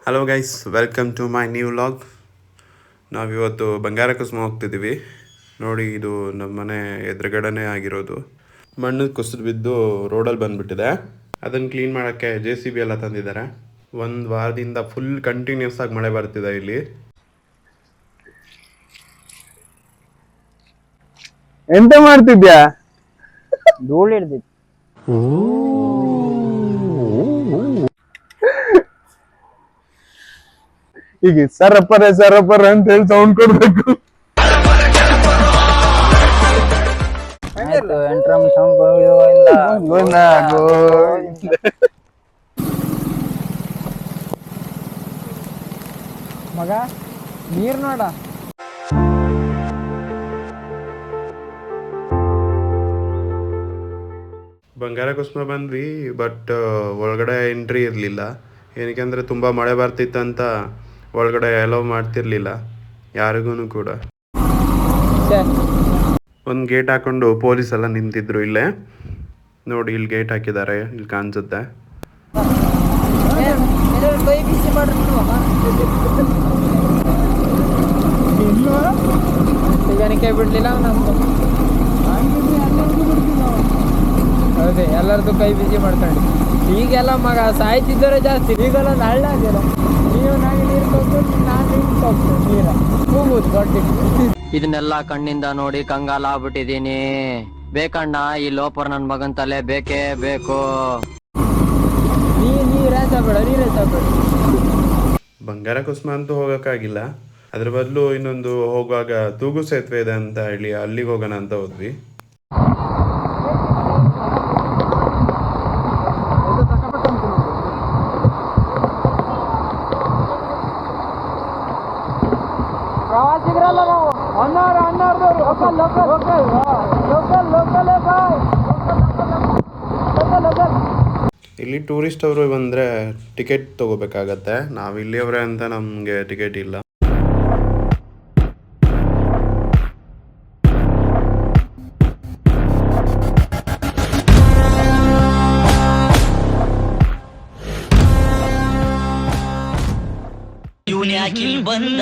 Hello guys, welcome to my new vlog. ನಾವಿವತ್ತು ಬಂಗಾರ ಕುಸುಮ ಹೋಗ್ತಿದ್ದೀವಿ. ನೋಡಿ, ಇದು ನಮ್ಮ ಮನೆ ಎದುರುಗಡೆನೇ ಆಗಿರೋದು. ಮಣ್ಣು ಕುಸಿದು ಬಿದ್ದು ರೋಡಲ್ಲಿ ಬಂದುಬಿಟ್ಟಿದೆ. ಅದನ್ನು ಕ್ಲೀನ್ ಮಾಡೋಕ್ಕೆ JCB ಎಲ್ಲ ತಂದಿದ್ದಾರೆ. ಒಂದು ವಾರದಿಂದ ಫುಲ್ ಕಂಟಿನ್ಯೂಸ್ ಆಗಿ ಮಳೆ ಬರ್ತಿದೆ ಇಲ್ಲಿ. ಎಂತ ಮಾಡ್ತಿದ್ಯಾ? ಧೂಳು ಹಿಡ್ದಿತ್ತು. ಈಗ ಸರಪರೆ ಅಂತ ಹೇಳಿ ಸೌಂಡ್ ಕೊಡ್ಬೇಕು. ಮಗ ನೀರ್ ನೋಡ. ಬಂಗಾರ ಕುಸುಮ ಬಂದ್ವಿ, ಬಟ್ ಒಳಗಡೆ ಎಂಟ್ರಿ ಇರಲಿಲ್ಲ. ಏನಕ್ಕೆ ಅಂದರೆ ತುಂಬ ಮಳೆ ಬರ್ತಿತ್ತಂತ ಒಳಗಡೆ ಅಲೋ ಮಾಡ್ತಿರ್ಲಿಲ್ಲ ಯಾರಿಗೂ ಕೂಡ. ಒಂದು ಗೇಟ್ ಹಾಕೊಂಡು ಪೊಲೀಸ್ ಎಲ್ಲ ನಿಂತಿದ್ರು ಇಲ್ಲೇ. ನೋಡಿ, ಇಲ್ಲಿ ಗೇಟ್ ಹಾಕಿದ್ದಾರೆ, ಇಲ್ಲಿ ಕಾಣಿಸುತ್ತೆ. ಬಿಡ್ಲಿಲ್ಲ ಹೌದೇ, ಎಲ್ಲರದ್ದು ಕೈ ಬಿಸಿ ಮಾಡ್ಕೊಂಡು. ಈಗೆಲ್ಲ ಮಗ ಸಾಯ್ತಿದ್ದವರೇ ಜಾಸ್ತಿ. ಈಗೆಲ್ಲ ಹಳ್ಳ ಆಗಿಲ್ಲ. ನೀವು ನನಗೆ ನೀರು ತಗೊಂಡು ನಾನು ನೀರು ತಗೊಂಡು ನೀರ ಹೋಗುದು ದೊಡ್ಡ. ಇದನ್ನೆಲ್ಲ ಕಣ್ಣಿಂದ ನೋಡಿ ಕಂಗಾಲ ಆಗ್ಬಿಟ್ಟಿದೀನಿ. ಬೇಕಣ್ಣ, ಈ ಲೋಪರ್ ನನ್ ಮಗನ್ ತಲೆ ಬೇಕೇ ಬೇಕು. ನೀರೇ ಬೇಡ. ಬಂಗಾರ ಕುಸುಮ ಅಂತೂ ಹೋಗೋಕ್ಕಾಗಿಲ್ಲ. ಅದ್ರ ಬದಲು ಇನ್ನೊಂದು ಹೋಗುವಾಗ ತೂಗು ಸೇತುವೆ ಇದೆ ಅಂತ ಹೇಳಿ ಅಲ್ಲಿಗೆ ಹೋಗೋಣ ಅಂತ ಹೋದ್ವಿ. ಪ್ರವಾಸಿಗರಲ್ಲ ನಾವು, ಇಲ್ಲಿ ಟೂರಿಸ್ಟ್ ಅವರು ಬಂದರೆ ಟಿಕೆಟ್ ತೊಗೋಬೇಕಾಗತ್ತೆ. ನಾವು ಇಲ್ಲಿಯವರೇ ಅಂತ ನಮಗೆ ಟಿಕೆಟ್ ಇಲ್ಲ. ಯಾಕಿಲ್ ಬಂದ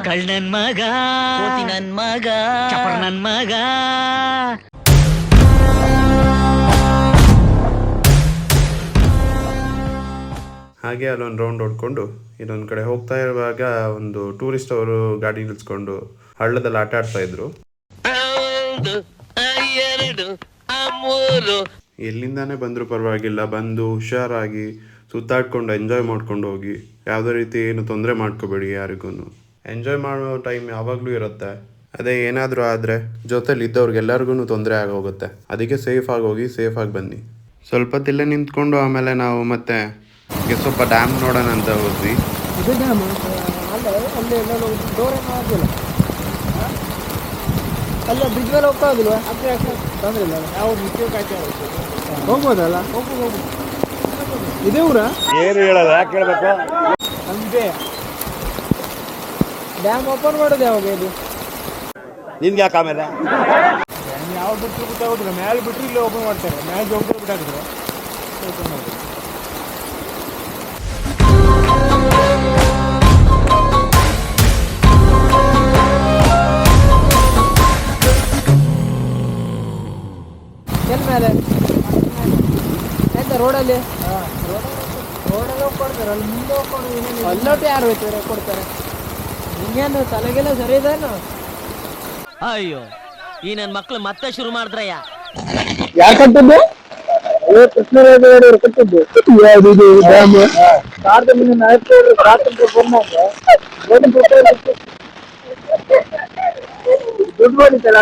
ಕಳ್ಳನ್ ಮಗ, ನನ್ ಮಗ, ನನ್ ಮಗ. ಹಾಗೆ ಅಲ್ಲೊಂದು ರೌಂಡ್ ಹೊಡ್ಕೊಂಡು ಇನ್ನೊಂದು ಕಡೆ ಹೋಗ್ತಾ ಇರುವಾಗ ಒಂದು ಟೂರಿಸ್ಟ್ ಅವರು ಗಾಡಿ ನಿಲ್ಸ್ಕೊಂಡು ಹಳ್ಳದಲ್ಲಿ ಆಟ ಆಡ್ತಾ ಇದ್ರು. ಎಲ್ಲಿಂದಾನೇ ಬಂದರೂ ಪರವಾಗಿಲ್ಲ, ಬಂದು ಹುಷಾರಾಗಿ ಸುತ್ತಾಡ್ಕೊಂಡು ಎಂಜಾಯ್ ಮಾಡ್ಕೊಂಡು ಹೋಗಿ. ಯಾವುದೇ ರೀತಿ ಏನು ತೊಂದರೆ ಮಾಡ್ಕೋಬೇಡಿ ಯಾರಿಗೂ. ಎಂಜಾಯ್ ಮಾಡೋ ಟೈಮ್ ಯಾವಾಗಲೂ ಇರುತ್ತೆ. ಅದೇ ಏನಾದರೂ ಆದರೆ ಜೊತೆಲಿ ಇದ್ದವ್ರಿಗೆಲ್ಲರಿಗೂ ತೊಂದರೆ ಆಗೋಗುತ್ತೆ. ಅದಕ್ಕೆ ಸೇಫಾಗಿ ಹೋಗಿ ಸೇಫಾಗಿ ಬನ್ನಿ. ಸ್ವಲ್ಪ ಹೊತ್ತಿಲ್ಲೇ ನಿಂತ್ಕೊಂಡು ಆಮೇಲೆ ನಾವು ಮತ್ತೆ ಸ್ವಲ್ಪ ಡ್ಯಾಮ್ ನೋಡೋಣ ಅಂತ ಹೋದ್ವಿ. ಅಲ್ಲ ಬ್ರಿಡ್ಜ್ ಮೇಲೆ ಹೋಗ್ತಾ ಹೋಗಿಲ್ವಾ? ತೊಂದರೆ ಇಲ್ಲ, ಯಾವ ಹೋಗ್ಬೋದಲ್ಲ. ಹೋಗ್ಬೋದು. ಇದೇ ಊರ ಏನು ಹೇಳಲ್ಲ, ಯಾಕೆ ಹೇಳ್ಬೇಕು? ಅಂತೆ ಡ್ಯಾಮ್ ಓಪನ್ ಮಾಡೋದು ಯಾವಾಗ? ಇದು ನಿನ್ಗೆ ಯಾಕೆ ಆಮೇಲೆ ಯಾವ ಬಿಟ್ಟರು ಬಿಟ್ಟಾಗೋದಿಲ್ಲ. ಮ್ಯಾಲೆ ಬಿಟ್ಟರು ಇಲ್ಲಿ ಓಪನ್ ಮಾಡ್ತಾರೆ. ಮ್ಯಾಲೆ ಹೋಗ್ಬಿಟ್ಟು ಬಿಟ್ಟಾಕಿದ್ರೆ ಓಪನ್ ಮಾಡ್ತಾರೆ. ಎಲ್ಲಿ ಮೇಲೆ ಆಯ್ತಾ? ರೋಡಲ್ಲಿ ರೋಡಲ್ಲಿ ಹೋಗ್ಕೊಡ್ತಾರೆ. ಅಲ್ಲಿ ಮುಂದೆ ಹೋಗ್ಕೊಂಡು ಅಲ್ಲೊಟ್ಟು ಯಾರು ಹೋಗ್ತಾರೆ ಕೊಡ್ತಾರೆ. ಹಿಂಗೇನು ತಲೆಗೆಲ್ಲ ಸರಿ ಇದೇನು? ಅಯ್ಯೋ, ಈ ನನ್ ಮಕ್ಳು ಮತ್ತೆ ಶುರು ಮಾಡಿದ್ರಯ್ಯ. ಯಾರು ಕಟ್ಟಿದ್ದು? ಕೃಷ್ಣರಾಜರು ಕಟ್ಟಿದ್ದು. ಯಾವ್ದು ಡ್ಯಾಮ್? ದುಡ್ಡು ಮಾಡಿದ್ದಲ್ಲ,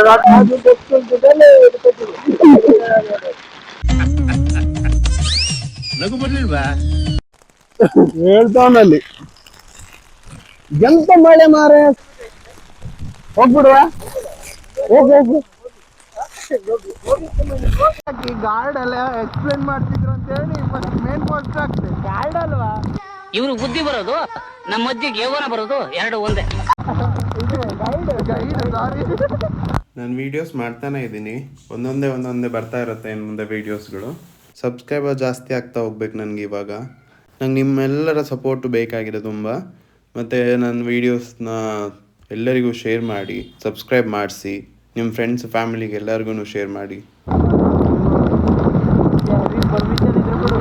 ನಗು ಬರ್ಲಿಲ್ವಾ? ಹೇಳ್ತಾವನಲ್ಲಿ ಎಂತ ಮಳೆ ಮಾರೆ. ಹೋಗ್ಬಿಡುವ, ಹೋಗು. ಗಾರ್ಡ್ ಎಲ್ಲ ಎಕ್ಸ್ಪ್ಲೇನ್ ಮಾಡ್ತಿದ್ರು ಅಂತ ಹೇಳಿ ಮೇನ್ ಪೋಸ್ಟ್ ಆಗ್ತದೆ. ಗಾರ್ಡ್ ಅಲ್ವಾ ಇವ್ರು ಬುದ್ಧಿ ಬರೋದು, ನಮ್ಮ ಮಧ್ಯೆ ಯೌವನ ಬರೋದು ಎರಡು ಒಂದೇ. ಇದು ಗೈಡ್ ನಾನು ವೀಡಿಯೋಸ್ ಮಾಡ್ತಾನೆ ಇದ್ದೀನಿ, ಒಂದೊಂದೇ ಬರ್ತಾ ಇರುತ್ತೆ ಇನ್ನು ಮುಂದೆ ವೀಡಿಯೋಸ್ಗಳು. ಸಬ್ಸ್ಕ್ರೈಬರ್ ಜಾಸ್ತಿ ಆಗ್ತಾ ಹೋಗ್ಬೇಕು ನನಗೆ ಇವಾಗ. ನಂಗೆ ನಿಮ್ಮೆಲ್ಲರ ಸಪೋರ್ಟು ಬೇಕಾಗಿದೆ ತುಂಬ. ಮತ್ತು ನನ್ನ ವೀಡಿಯೋಸ್ನ ಎಲ್ಲರಿಗೂ ಶೇರ್ ಮಾಡಿ, ಸಬ್ಸ್ಕ್ರೈಬ್ ಮಾಡಿಸಿ, ನಿಮ್ಮ ಫ್ರೆಂಡ್ಸ್ ಫ್ಯಾಮಿಲಿಗೆ ಎಲ್ಲರಿಗೂ ಶೇರ್ ಮಾಡಿ. ಪರ್ಮಿಷನ್ ಇದ್ರೆ ಕೊಡು.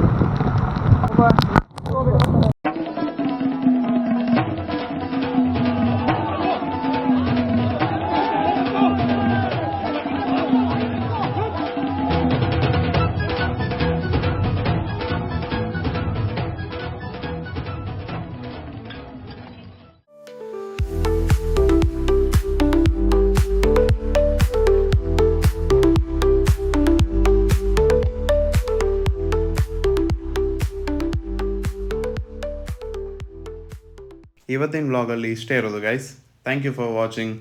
ಇವತ್ತಿನ ವ್ಲಾಗಲ್ಲಿ ಇಷ್ಟೇ ಇರೋದು guys. Thank you for watching.